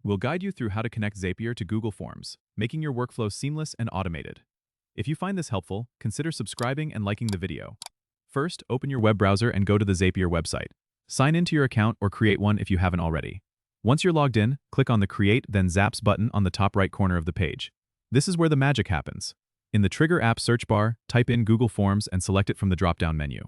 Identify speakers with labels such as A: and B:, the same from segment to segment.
A: We'll guide you through how to connect Zapier to Google Forms, making your workflow seamless and automated. If you find this helpful, consider subscribing and liking the video. First, open your web browser and go to the Zapier website. Sign into your account or create one if you haven't already. Once you're logged in, click on the Create then Zaps button on the top right corner of the page. This is where the magic happens. In the Trigger app search bar, type in Google Forms and select it from the drop-down menu.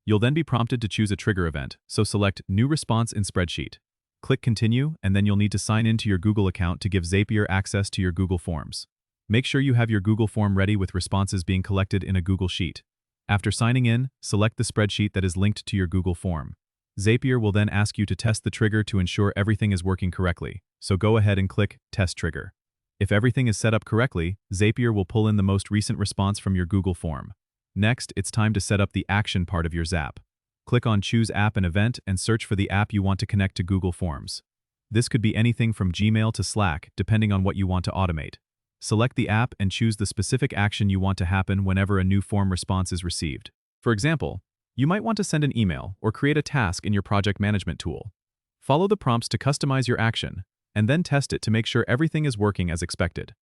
A: You'll then be prompted to choose a trigger event, so select New Response in Spreadsheet. Click Continue, and then you'll need to sign into your Google account to give Zapier access to your Google Forms. Make sure you have your Google form ready with responses being collected in a Google Sheet. After signing in, select the spreadsheet that is linked to your Google form. Zapier will then ask you to test the trigger to ensure everything is working correctly, so go ahead and click Test Trigger. If everything is set up correctly, Zapier will pull in the most recent response from your Google form. Next, it's time to set up the action part of your Zap. Click on Choose App and Event and search for the app you want to connect to Google Forms. This could be anything from Gmail to Slack, depending on what you want to automate. Select the app and choose the specific action you want to happen whenever a new form response is received. For example, you might want to send an email or create a task in your project management tool. Follow the prompts to customize your action, and then test it to make sure everything is working as expected.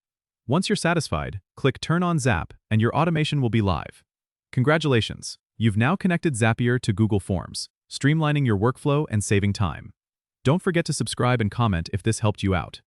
A: Once you're satisfied, click Turn on Zap and your automation will be live. Congratulations! You've now connected Zapier to Google Forms, streamlining your workflow and saving time. Don't forget to subscribe and comment if this helped you out.